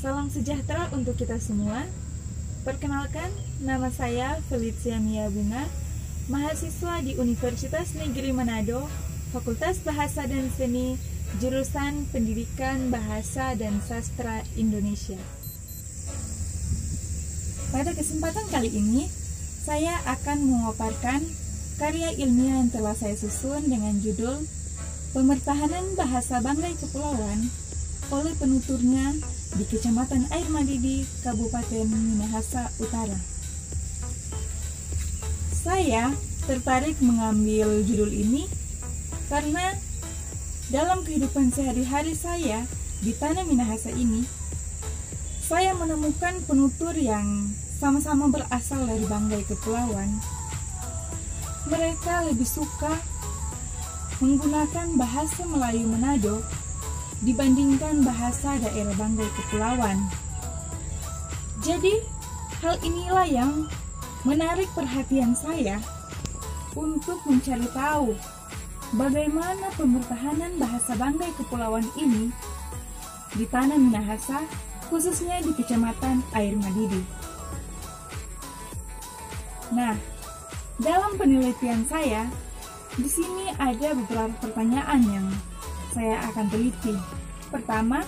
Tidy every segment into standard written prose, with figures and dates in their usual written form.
Salam sejahtera untuk kita semua. Perkenalkan, nama saya Felicia Mia Bunga, mahasiswa di Universitas Negeri Manado, Fakultas Bahasa dan Seni, jurusan Pendidikan Bahasa dan Sastra Indonesia. Pada kesempatan kali ini, saya akan memaparkan karya ilmiah yang telah saya susun dengan judul Pemertahanan Bahasa Banggai Kepulauan oleh penuturnya di Kecamatan Air Madidi, Kabupaten Minahasa Utara. Saya tertarik mengambil judul ini karena dalam kehidupan sehari-hari saya di tanah Minahasa ini, saya menemukan penutur yang sama-sama berasal dari Banggai Kepulauan. Mereka lebih suka menggunakan bahasa Melayu Manado dibandingkan bahasa daerah Banggai Kepulauan. Jadi, hal inilah yang menarik perhatian saya untuk mencari tahu bagaimana pemertahanan bahasa Banggai Kepulauan ini di tanah Minahasa, khususnya di Kecamatan Air Madidi. Nah, dalam penelitian saya, di sini ada beberapa pertanyaan yang saya akan teliti. Pertama,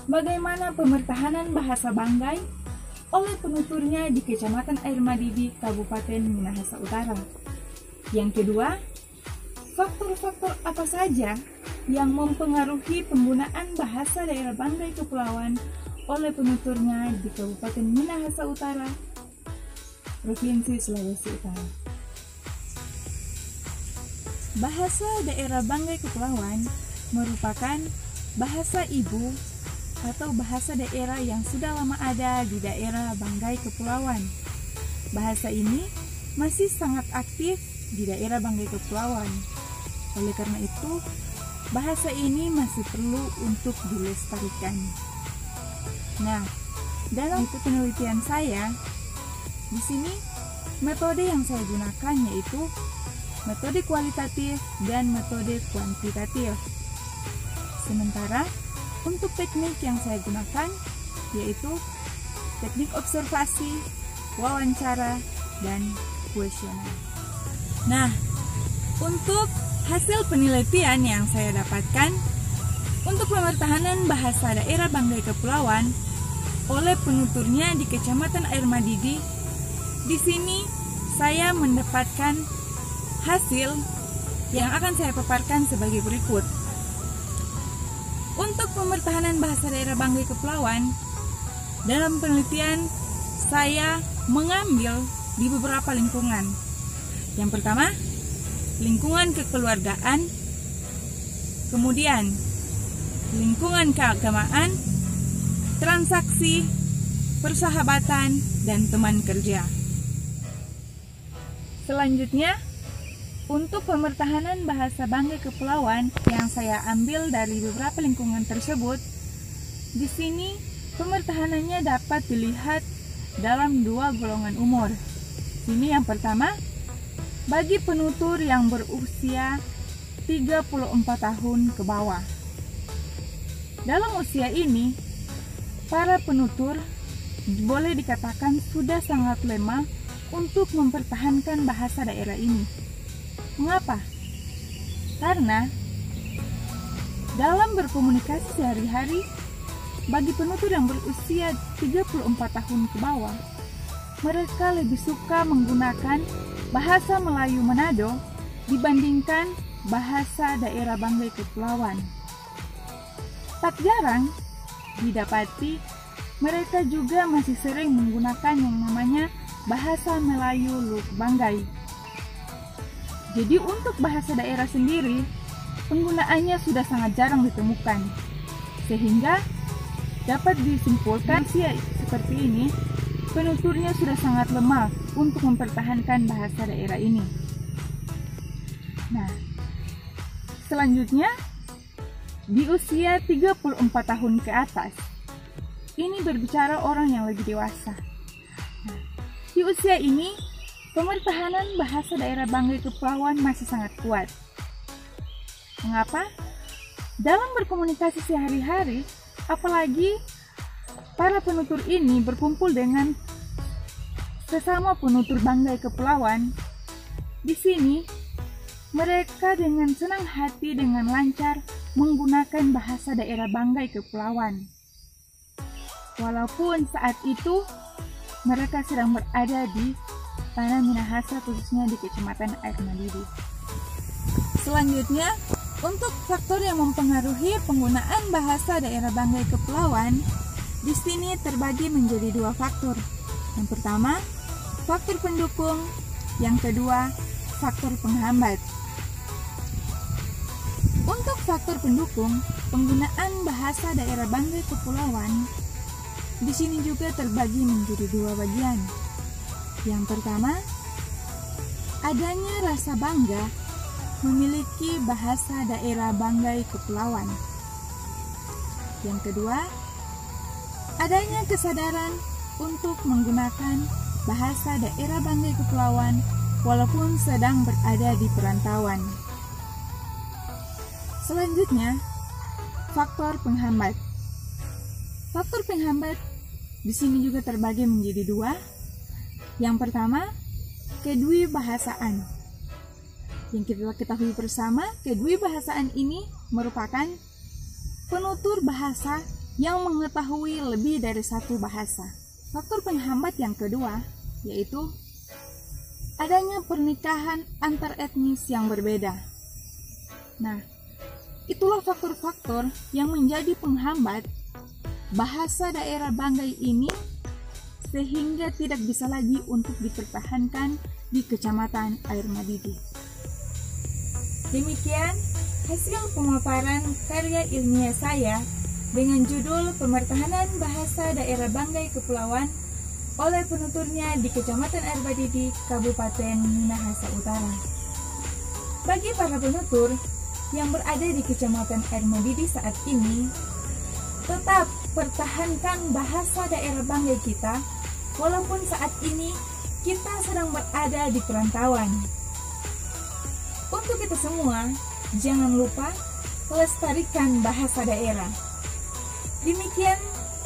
bagaimana pemertahanan bahasa Banggai oleh penuturnya di Kecamatan Air Madidi, Kabupaten Minahasa Utara? Yang kedua, faktor-faktor apa saja yang mempengaruhi penggunaan bahasa daerah Banggai Kepulauan oleh penuturnya di Kabupaten Minahasa Utara, Provinsi Sulawesi Utara? Bahasa daerah Banggai Kepulauan merupakan bahasa ibu atau bahasa daerah yang sudah lama ada di daerah Banggai Kepulauan. Bahasa ini masih sangat aktif di daerah Banggai Kepulauan. Oleh karena itu, bahasa ini masih perlu untuk dilestarikan. Nah, dalam penelitian saya, di sini metode yang saya gunakan yaitu metode kualitatif dan metode kuantitatif. Sementara untuk teknik yang saya gunakan yaitu teknik observasi, wawancara, dan kuesioner. Nah, untuk hasil penelitian yang saya dapatkan untuk pemertahanan bahasa daerah Banggai Kepulauan oleh penuturnya di Kecamatan Air Madidi, di sini saya mendapatkan hasil yang akan saya paparkan sebagai berikut. Untuk pemertahanan bahasa daerah Banggai Kepulauan, dalam penelitian saya mengambil di beberapa lingkungan. Yang pertama, lingkungan kekeluargaan, kemudian lingkungan keagamaan, transaksi, persahabatan, dan teman kerja. Selanjutnya, untuk pemertahanan bahasa Banggai Kepulauan yang saya ambil dari beberapa lingkungan tersebut, di sini pemertahanannya dapat dilihat dalam dua golongan umur. Ini yang pertama, bagi penutur yang berusia 34 tahun ke bawah. Dalam usia ini, para penutur boleh dikatakan sudah sangat lemah untuk mempertahankan bahasa daerah ini. Mengapa? Karena dalam berkomunikasi sehari-hari, bagi penutur yang berusia 34 tahun ke bawah, mereka lebih suka menggunakan bahasa Melayu Manado dibandingkan bahasa daerah Banggai Kepulauan. Tak jarang didapati mereka juga masih sering menggunakan yang namanya bahasa Melayu Luk Banggai. Jadi untuk bahasa daerah sendiri, penggunaannya sudah sangat jarang ditemukan. Sehingga dapat disimpulkan seperti ini, penuturnya sudah sangat lemah untuk mempertahankan bahasa daerah ini. Nah, selanjutnya, di usia 34 tahun ke atas, ini berbicara orang yang lebih dewasa. Nah, di usia ini, pemertahanan bahasa daerah Banggai Kepulauan masih sangat kuat. Mengapa? Dalam berkomunikasi sehari-hari, apalagi para penutur ini berkumpul dengan sesama penutur Banggai Kepulauan. Di sini, mereka dengan senang hati dengan lancar menggunakan bahasa daerah Banggai Kepulauan. Walaupun saat itu mereka sedang berada di Tanah Minahasa, khususnya di Kecamatan Air Madidi. Selanjutnya, untuk faktor yang mempengaruhi penggunaan bahasa daerah Banggai Kepulauan, di sini terbagi menjadi dua faktor. Yang pertama, faktor pendukung, yang kedua, faktor penghambat. Untuk faktor pendukung, penggunaan bahasa daerah Banggai Kepulauan di sini juga terbagi menjadi dua bagian. Yang pertama, adanya rasa bangga memiliki bahasa daerah Banggai Kepulauan. Yang kedua, adanya kesadaran untuk menggunakan bahasa daerah Banggai Kepulauan walaupun sedang berada di perantauan. Selanjutnya, faktor penghambat. Faktor penghambat di sini juga terbagi menjadi dua. Yang pertama, kedwibahasaan. Yang kita ketahui bersama, kedwibahasaan ini merupakan penutur bahasa yang mengetahui lebih dari satu bahasa. Faktor penghambat yang kedua yaitu adanya pernikahan antar etnis yang berbeda. Nah, itulah faktor-faktor yang menjadi penghambat bahasa daerah Banggai ini sehingga tidak bisa lagi untuk dipertahankan di Kecamatan Air Madidi. Demikian hasil pemaparan karya ilmiah saya dengan judul Pemertahanan Bahasa Daerah Banggai Kepulauan oleh penuturnya di Kecamatan Air Madidi, Kabupaten Minahasa Utara. Bagi para penutur yang berada di Kecamatan Air Madidi saat ini, tetap pertahankan bahasa daerah Banggai kita, walaupun saat ini kita sedang berada di perantauan. Untuk kita semua, jangan lupa lestarikan bahasa daerah. Demikian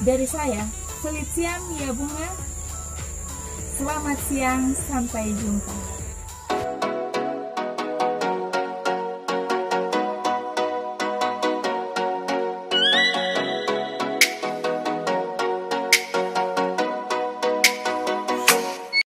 dari saya, Felicia Mia Bunga. Selamat siang, sampai jumpa.